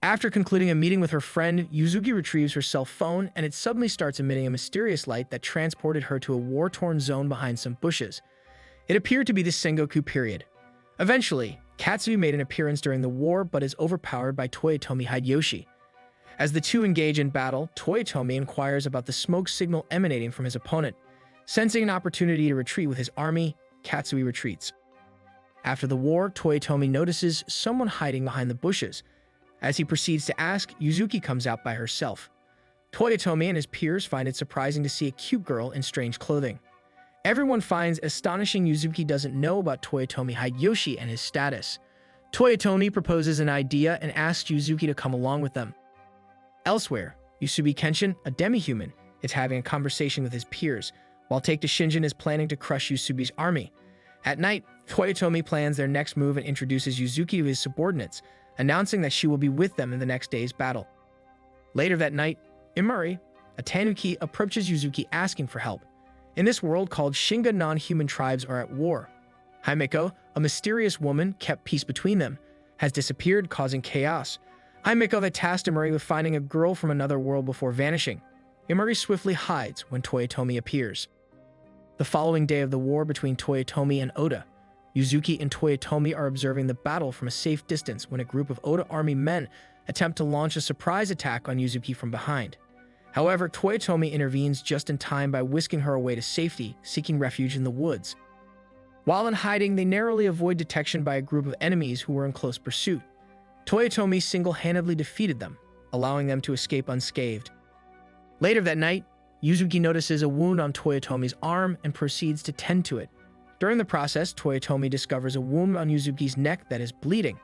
After concluding a meeting with her friend, Yuzuki retrieves her cell phone and it suddenly starts emitting a mysterious light that transported her to a war-torn zone behind some bushes. It appeared to be the Sengoku period. Eventually, Katsui made an appearance during the war but is overpowered by Toyotomi Hideyoshi. As the two engage in battle, Toyotomi inquires about the smoke signal emanating from his opponent. Sensing an opportunity to retreat with his army, Katsui retreats. After the war, Toyotomi notices someone hiding behind the bushes. As he proceeds to ask, Yuzuki comes out by herself. Toyotomi and his peers find it surprising to see a cute girl in strange clothing. Everyone finds astonishing Yuzuki doesn't know about Toyotomi Hideyoshi and his status. Toyotomi proposes an idea and asks Yuzuki to come along with them. Elsewhere, Yusubi Kenshin, a demi-human, is having a conversation with his peers, while Take to Shinjin is planning to crush Yusubi's army. At night, Toyotomi plans their next move and introduces Yuzuki to his subordinates, announcing that she will be with them in the next day's battle. Later that night, Imuri, a tanuki, approaches Yuzuki asking for help. In this world called Shinga, non-human tribes are at war. Himeko, a mysterious woman, kept peace between them, has disappeared, causing chaos. Himeko had tasked Imuri with finding a girl from another world before vanishing. Imuri swiftly hides when Toyotomi appears. The following day of the war between Toyotomi and Oda, Yuzuki and Toyotomi are observing the battle from a safe distance when a group of Oda army men attempt to launch a surprise attack on Yuzuki from behind. However, Toyotomi intervenes just in time by whisking her away to safety, seeking refuge in the woods. While in hiding, they narrowly avoid detection by a group of enemies who were in close pursuit. Toyotomi single-handedly defeated them, allowing them to escape unscathed. Later that night, Yuzuki notices a wound on Toyotomi's arm and proceeds to tend to it. During the process, Toyotomi discovers a wound on Yuzuki's neck that is bleeding.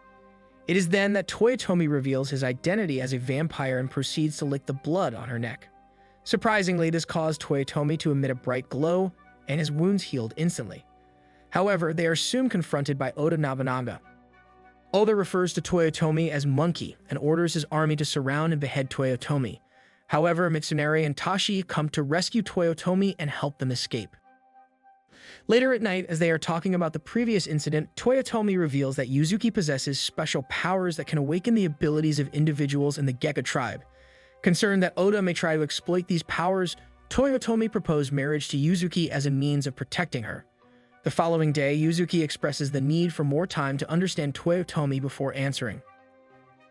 It is then that Toyotomi reveals his identity as a vampire and proceeds to lick the blood on her neck. Surprisingly, this caused Toyotomi to emit a bright glow, and his wounds healed instantly. However, they are soon confronted by Oda Nobunaga. Oda refers to Toyotomi as Monkey and orders his army to surround and behead Toyotomi. However, Mitsunari and Tashi come to rescue Toyotomi and help them escape. Later at night, as they are talking about the previous incident, Toyotomi reveals that Yuzuki possesses special powers that can awaken the abilities of individuals in the Geka tribe. Concerned that Oda may try to exploit these powers, Toyotomi proposed marriage to Yuzuki as a means of protecting her. The following day, Yuzuki expresses the need for more time to understand Toyotomi before answering.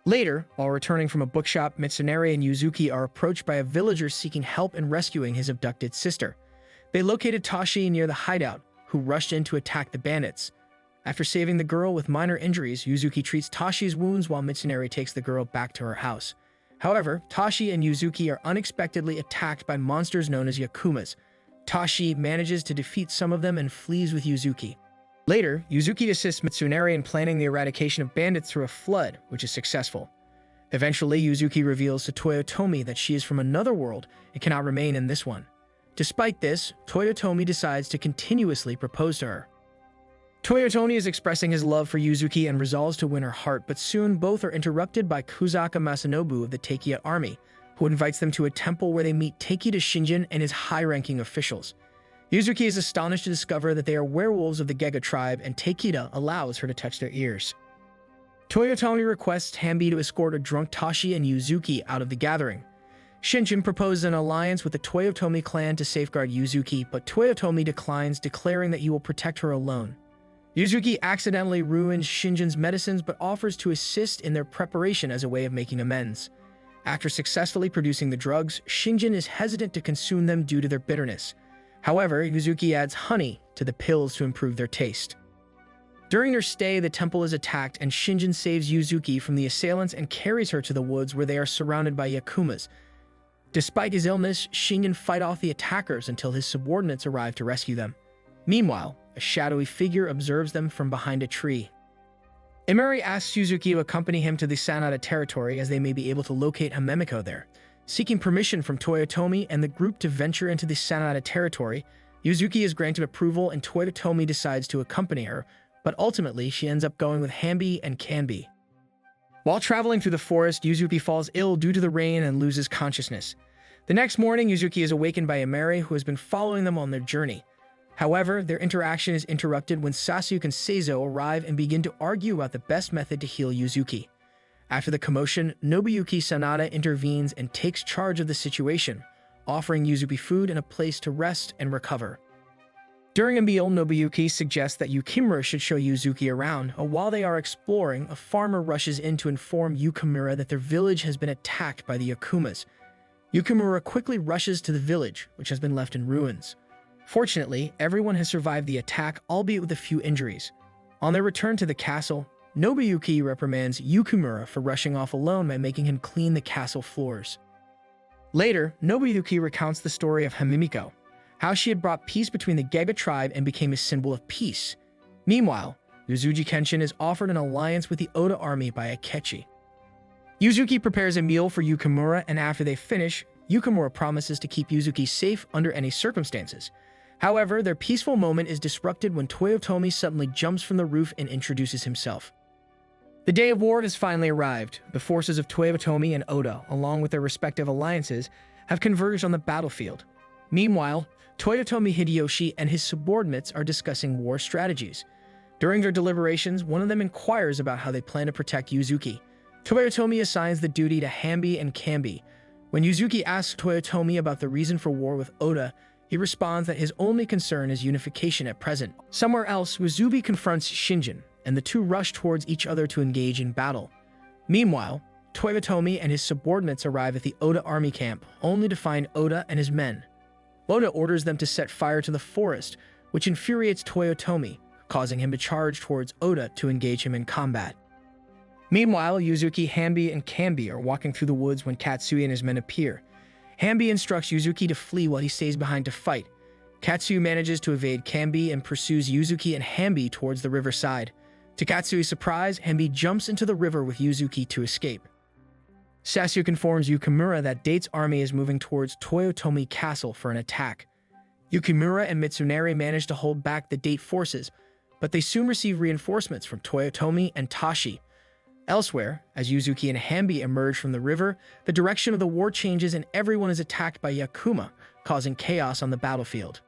Later, while returning from a bookshop, Mitsunari and Yuzuki are approached by a villager seeking help in rescuing his abducted sister. They located Tashi near the hideout, who rushed in to attack the bandits. After saving the girl with minor injuries, Yuzuki treats Tashi's wounds while Mitsunari takes the girl back to her house. However, Tashi and Yuzuki are unexpectedly attacked by monsters known as Yakumas. Tashi manages to defeat some of them and flees with Yuzuki. Later, Yuzuki assists Mitsunari in planning the eradication of bandits through a flood, which is successful. Eventually, Yuzuki reveals to Toyotomi that she is from another world and cannot remain in this one. Despite this, Toyotomi decides to continuously propose to her. Toyotomi is expressing his love for Yuzuki and resolves to win her heart, but soon both are interrupted by Kusaka Masanobu of the Takeya army, who invites them to a temple where they meet Takeda Shinjin and his high-ranking officials. Yuzuki is astonished to discover that they are werewolves of the Gega tribe, and Takeda allows her to touch their ears. Toyotomi requests Hambi to escort a drunk Tashi and Yuzuki out of the gathering. Shinjin proposes an alliance with the Toyotomi clan to safeguard Yuzuki, but Toyotomi declines, declaring that he will protect her alone. Yuzuki accidentally ruins Shinjin's medicines but offers to assist in their preparation as a way of making amends. After successfully producing the drugs, Shinjin is hesitant to consume them due to their bitterness. However, Yuzuki adds honey to the pills to improve their taste. During their stay, the temple is attacked and Shinjin saves Yuzuki from the assailants and carries her to the woods where they are surrounded by Yakumas. Despite his illness, Shinjin fights off the attackers until his subordinates arrive to rescue them. Meanwhile, a shadowy figure observes them from behind a tree. Imuri asks Yuzuki to accompany him to the Sanada territory as they may be able to locate Himemiko there. Seeking permission from Toyotomi and the group to venture into the Sanada territory, Yuzuki is granted approval and Toyotomi decides to accompany her, but ultimately she ends up going with Hambi and Kanbi. While traveling through the forest, Yuzuki falls ill due to the rain and loses consciousness. The next morning, Yuzuki is awakened by Imuri, who has been following them on their journey. However, their interaction is interrupted when Sasuke and Seizo arrive and begin to argue about the best method to heal Yuzuki. After the commotion, Nobuyuki Sanada intervenes and takes charge of the situation, offering Yuzuki food and a place to rest and recover. During a meal, Nobuyuki suggests that Yukimura should show Yuzuki around, and while they are exploring, a farmer rushes in to inform Yukimura that their village has been attacked by the Yakumas. Yukimura quickly rushes to the village, which has been left in ruins. Fortunately, everyone has survived the attack, albeit with a few injuries. On their return to the castle, Nobuyuki reprimands Yukimura for rushing off alone by making him clean the castle floors. Later, Nobuyuki recounts the story of Himiko, how she had brought peace between the Gega tribe and became a symbol of peace. Meanwhile, Yuzuki Kenshin is offered an alliance with the Oda army by Akechi. Yuzuki prepares a meal for Yukimura, and after they finish, Yukimura promises to keep Yuzuki safe under any circumstances. However, their peaceful moment is disrupted when Toyotomi suddenly jumps from the roof and introduces himself. The day of war has finally arrived. The forces of Toyotomi and Oda, along with their respective alliances, have converged on the battlefield. Meanwhile, Toyotomi Hideyoshi and his subordinates are discussing war strategies. During their deliberations, one of them inquires about how they plan to protect Yuzuki. Toyotomi assigns the duty to Hambi and Kambi. When Yuzuki asks Toyotomi about the reason for war with Oda, he responds that his only concern is unification at present. Somewhere else, Uzubi confronts Shinjin, and the two rush towards each other to engage in battle. Meanwhile, Toyotomi and his subordinates arrive at the Oda army camp, only to find Oda and his men. Oda orders them to set fire to the forest, which infuriates Toyotomi, causing him to charge towards Oda to engage him in combat. Meanwhile, Yuzuki, Hambi, and Kambi are walking through the woods when Katsui and his men appear. Hambi instructs Yuzuki to flee while he stays behind to fight. Katsui manages to evade Kambi and pursues Yuzuki and Hambi towards the riverside. To Katsui's surprise, Hambi jumps into the river with Yuzuki to escape. Sasuke informs Yukimura that Date's army is moving towards Toyotomi Castle for an attack. Yukimura and Mitsunari manage to hold back the Date forces, but they soon receive reinforcements from Toyotomi and Tashi. Elsewhere, as Yuzuki and Hambi emerge from the river, the direction of the war changes and everyone is attacked by Yakuma, causing chaos on the battlefield.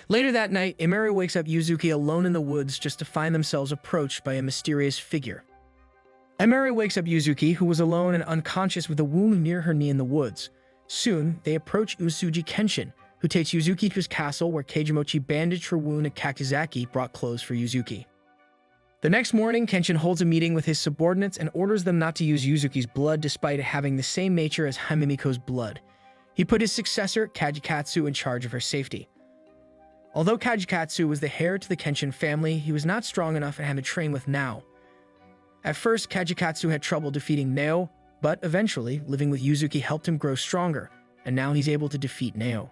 Later that night, Imari wakes up Yuzuki alone in the woods just to find themselves approached by a mysterious figure. Imari wakes up Yuzuki, who was alone and unconscious with a wound near her knee in the woods. Soon, they approach Usuji Kenshin, who takes Yuzuki to his castle where Keijimochi bandaged her wound and Kakizaki brought clothes for Yuzuki. The next morning, Kenshin holds a meeting with his subordinates and orders them not to use Yuzuki's blood despite it having the same nature as Himiko's blood. He put his successor, Kajikatsu, in charge of her safety. Although Kajikatsu was the heir to the Kenshin family, he was not strong enough and had to train with Nao. At first, Kajikatsu had trouble defeating Nao, but eventually, living with Yuzuki helped him grow stronger, and now he's able to defeat Nao.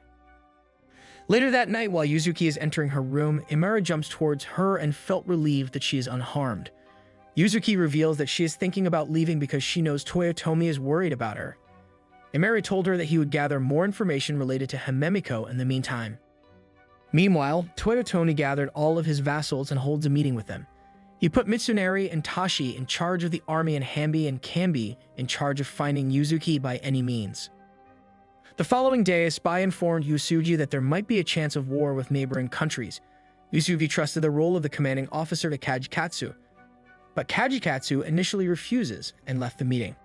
Later that night, while Yuzuki is entering her room, Imara jumps towards her and felt relieved that she is unharmed. Yuzuki reveals that she is thinking about leaving because she knows Toyotomi is worried about her. Imari told her that he would gather more information related to Himiko in the meantime. Meanwhile, Toyotomi gathered all of his vassals and holds a meeting with them. He put Mitsunari and Tashi in charge of the army and Hambi and Kambi in charge of finding Yuzuki by any means. The following day, a spy informed Usugi that there might be a chance of war with neighboring countries. Usugi trusted the role of the commanding officer to Kajikatsu, but Kajikatsu initially refuses and left the meeting.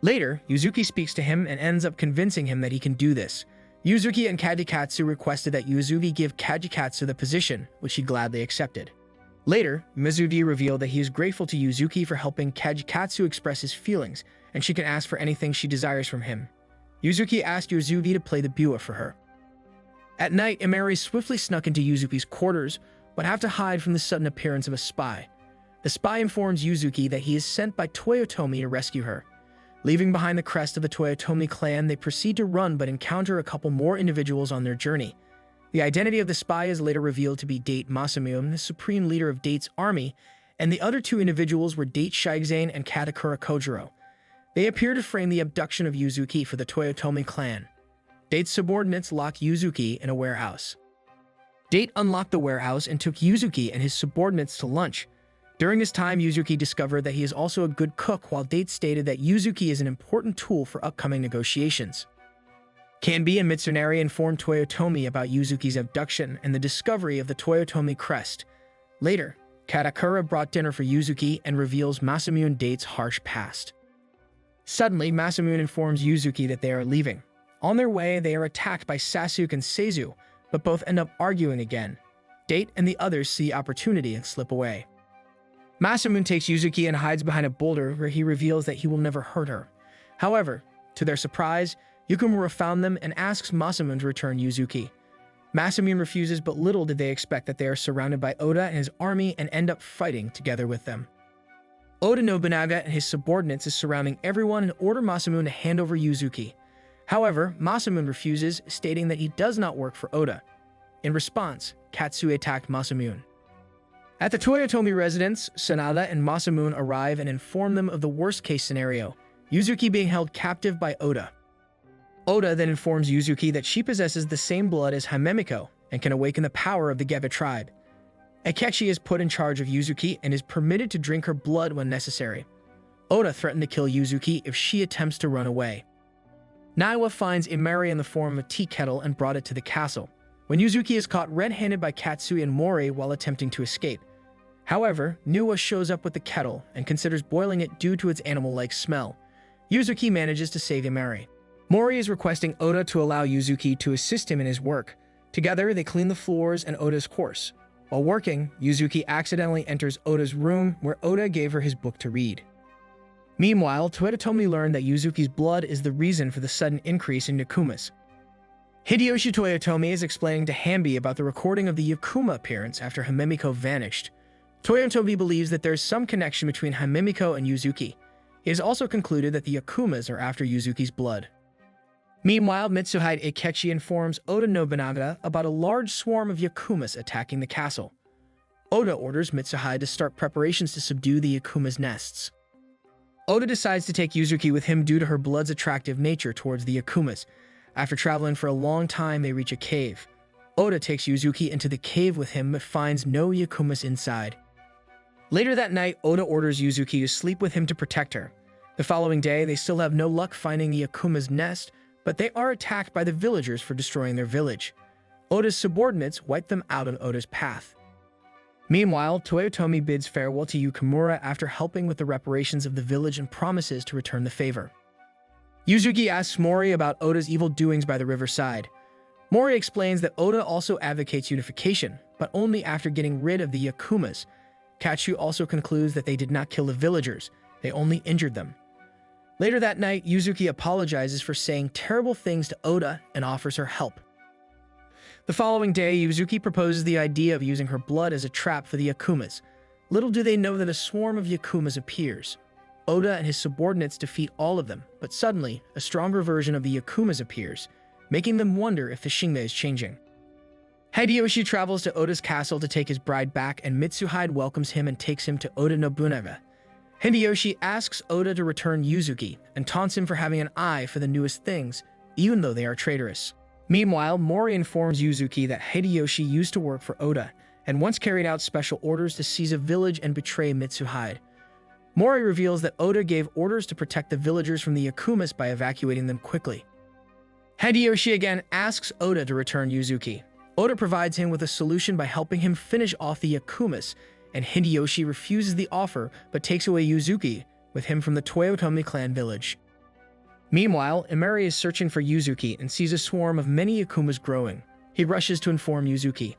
Later, Yuzuki speaks to him and ends up convincing him that he can do this. Yuzuki and Kajikatsu requested that Usugi give Kajikatsu the position, which he gladly accepted. Later, Mizuki revealed that he is grateful to Yuzuki for helping Kajikatsu express his feelings, and she can ask for anything she desires from him. Yuzuki asked Yuzuki to play the biwa for her. At night, Imari swiftly snuck into Yuzuki's quarters, but had to hide from the sudden appearance of a spy. The spy informs Yuzuki that he is sent by Toyotomi to rescue her. Leaving behind the crest of the Toyotomi clan, they proceed to run but encounter a couple more individuals on their journey. The identity of the spy is later revealed to be Date Masamune, the supreme leader of Date's army, and the other two individuals were Date Shaigzane and Katakura Kojiro. They appear to frame the abduction of Yuzuki for the Toyotomi clan. Date's subordinates lock Yuzuki in a warehouse. Date unlocked the warehouse and took Yuzuki and his subordinates to lunch. During this time, Yuzuki discovered that he is also a good cook, while Date stated that Yuzuki is an important tool for upcoming negotiations. Kanbi and Mitsunari informed Toyotomi about Yuzuki's abduction and the discovery of the Toyotomi crest. Later, Katakura brought dinner for Yuzuki and reveals Masamune dates' harsh past. Suddenly, Masamune informs Yuzuki that they are leaving. On their way, they are attacked by Sasuke and Seizu, but both end up arguing again. Date and the others see opportunity and slip away. Masamune takes Yuzuki and hides behind a boulder where he reveals that he will never hurt her. However, to their surprise, Yukimura found them and asks Masamune to return Yuzuki. Masamune refuses, but little did they expect that they are surrounded by Oda and his army and end up fighting together with them. Oda Nobunaga and his subordinates is surrounding everyone and order Masamune to hand over Yuzuki. However, Masamune refuses, stating that he does not work for Oda. In response, Katsue attacked Masamune. At the Toyotomi residence, Sanada and Masamune arrive and inform them of the worst-case scenario, Yuzuki being held captive by Oda. Oda then informs Yuzuki that she possesses the same blood as Himemiko and can awaken the power of the Geba tribe. Akechi is put in charge of Yuzuki and is permitted to drink her blood when necessary. Oda threatened to kill Yuzuki if she attempts to run away. Naiwa finds Imari in the form of a tea kettle and brought it to the castle, when Yuzuki is caught red-handed by Katsui and Mori while attempting to escape. However, Nuwa shows up with the kettle and considers boiling it due to its animal-like smell. Yuzuki manages to save Imari. Mori is requesting Oda to allow Yuzuki to assist him in his work. Together, they clean the floors and Oda's course. While working, Yuzuki accidentally enters Oda's room where Oda gave her his book to read. Meanwhile, Toyotomi learned that Yuzuki's blood is the reason for the sudden increase in Yakumas. Hideyoshi Toyotomi is explaining to Hambi about the recording of the Yakuma appearance after Himemiko vanished. Toyotomi believes that there is some connection between Himemiko and Yuzuki. He has also concluded that the Yakumas are after Yuzuki's blood. Meanwhile, Mitsuhide Akechi informs Oda Nobunaga about a large swarm of Yakumas attacking the castle. Oda orders Mitsuhide to start preparations to subdue the Yakuma's nests. Oda decides to take Yuzuki with him due to her blood's attractive nature towards the Yakumas. After traveling for a long time, they reach a cave. Oda takes Yuzuki into the cave with him but finds no Yakumas inside. Later that night, Oda orders Yuzuki to sleep with him to protect her. The following day, they still have no luck finding the Yakuma's nest, but they are attacked by the villagers for destroying their village. Oda's subordinates wipe them out on Oda's path. Meanwhile, Toyotomi bids farewell to Yukimura after helping with the reparations of the village and promises to return the favor. Yuzuki asks Mori about Oda's evil doings by the riverside. Mori explains that Oda also advocates unification, but only after getting rid of the Yakumas. Kachu also concludes that they did not kill the villagers, they only injured them. Later that night, Yuzuki apologizes for saying terrible things to Oda and offers her help. The following day, Yuzuki proposes the idea of using her blood as a trap for the Yakumas. Little do they know that a swarm of Yakumas appears. Oda and his subordinates defeat all of them, but suddenly, a stronger version of the Yakumas appears, making them wonder if the Shinra is changing. Hideyoshi travels to Oda's castle to take his bride back, and Mitsuhide welcomes him and takes him to Oda Nobunaga. Hideyoshi asks Oda to return Yuzuki and taunts him for having an eye for the newest things, even though they are traitorous. Meanwhile, Mori informs Yuzuki that Hideyoshi used to work for Oda and once carried out special orders to seize a village and betray Mitsuhide. Mori reveals that Oda gave orders to protect the villagers from the Yakumas by evacuating them quickly. Hideyoshi again asks Oda to return Yuzuki. Oda provides him with a solution by helping him finish off the Yakumas, and Hideyoshi refuses the offer but takes away Yuzuki with him from the Toyotomi clan village. Meanwhile, Imari is searching for Yuzuki and sees a swarm of many Yakumas growing. He rushes to inform Yuzuki.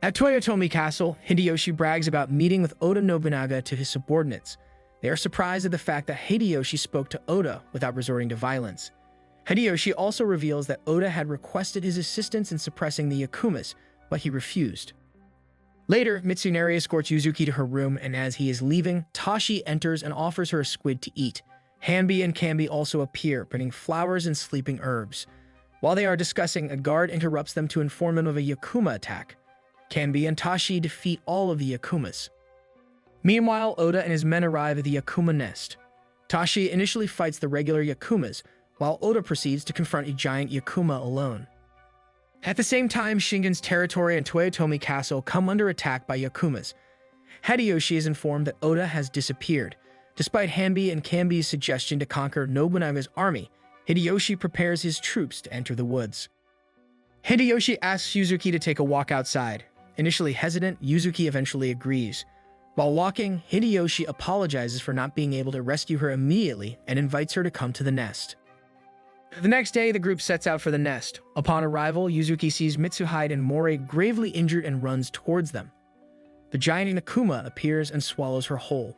At Toyotomi Castle, Hideyoshi brags about meeting with Oda Nobunaga to his subordinates. They are surprised at the fact that Hideyoshi spoke to Oda without resorting to violence. Hideyoshi also reveals that Oda had requested his assistance in suppressing the Yakumas, but he refused. Later, Mitsunari escorts Yuzuki to her room, and as he is leaving, Tashi enters and offers her a squid to eat. Hanbi and Kambi also appear, bringing flowers and sleeping herbs. While they are discussing, a guard interrupts them to inform them of a Yakuma attack. Kambi and Tashi defeat all of the Yakumas. Meanwhile, Oda and his men arrive at the Yakuma nest. Tashi initially fights the regular Yakumas, while Oda proceeds to confront a giant Yakuma alone. At the same time, Shingen's territory and Toyotomi Castle come under attack by Yakumas. Hideyoshi is informed that Oda has disappeared. Despite Hanbi and Kambi's suggestion to conquer Nobunaga's army, Hideyoshi prepares his troops to enter the woods. Hideyoshi asks Yuzuki to take a walk outside. Initially hesitant, Yuzuki eventually agrees. While walking, Hideyoshi apologizes for not being able to rescue her immediately and invites her to come to the nest. The next day, the group sets out for the nest. Upon arrival, Yuzuki sees Mitsuhide and Mori gravely injured and runs towards them. The giant Nakuma appears and swallows her whole.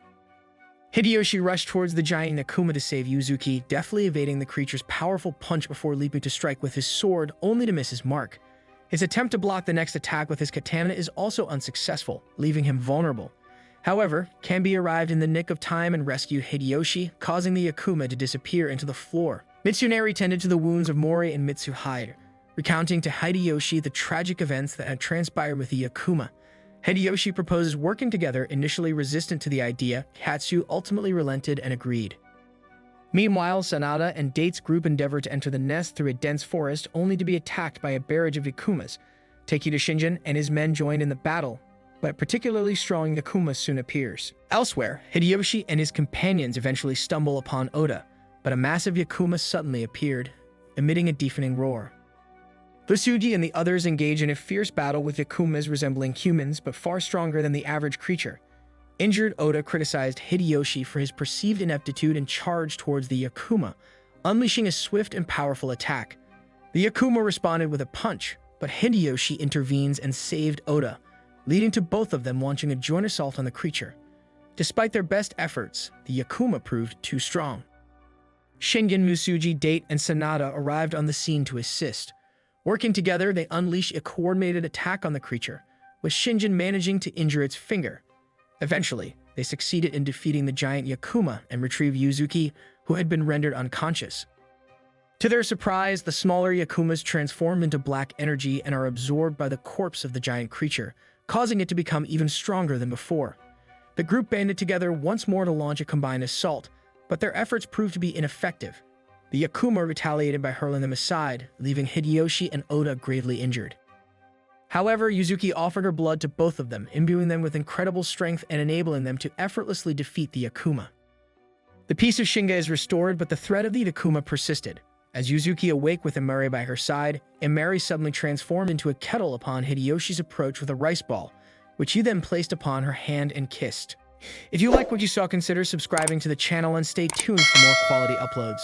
Hideyoshi rushed towards the giant Nakuma to save Yuzuki, deftly evading the creature's powerful punch before leaping to strike with his sword, only to miss his mark. His attempt to block the next attack with his katana is also unsuccessful, leaving him vulnerable. However, Kambi arrived in the nick of time and rescued Hideyoshi, causing the Akuma to disappear into the floor. Mitsunari tended to the wounds of Mori and Mitsuhide, recounting to Hideyoshi the tragic events that had transpired with the Akuma. Hideyoshi proposes working together, initially resistant to the idea. Katsu ultimately relented and agreed. Meanwhile, Sanada and Date's group endeavor to enter the nest through a dense forest, only to be attacked by a barrage of Akumas. Takeda Shinjin and his men joined in the battle, but particularly strong Akuma soon appears. Elsewhere, Hideyoshi and his companions eventually stumble upon Oda, but a massive Akuma suddenly appeared, emitting a deafening roar. Tsuji and the others engage in a fierce battle with Akumas resembling humans but far stronger than the average creature. Injured Oda criticized Hideyoshi for his perceived ineptitude and charged towards the Akuma, unleashing a swift and powerful attack. The Akuma responded with a punch, but Hideyoshi intervenes and saved Oda, leading to both of them launching a joint assault on the creature. Despite their best efforts, the Akuma proved too strong. Shingen, Musuji, Date, and Sanada arrived on the scene to assist. Working together, they unleash a coordinated attack on the creature, with Shinjin managing to injure its finger. Eventually, they succeeded in defeating the giant Yakuma and retrieve Yuzuki, who had been rendered unconscious. To their surprise, the smaller Yakumas transform into black energy and are absorbed by the corpse of the giant creature, causing it to become even stronger than before. The group banded together once more to launch a combined assault, but their efforts proved to be ineffective. The Akuma retaliated by hurling them aside, leaving Hideyoshi and Oda gravely injured. However, Yuzuki offered her blood to both of them, imbuing them with incredible strength and enabling them to effortlessly defeat the Akuma. The peace of Shinga is restored, but the threat of the Akuma persisted. As Yuzuki awake with Imari by her side, Imari suddenly transformed into a kettle upon Hideyoshi's approach with a rice ball, which he then placed upon her hand and kissed. If you like what you saw, consider subscribing to the channel and stay tuned for more quality uploads.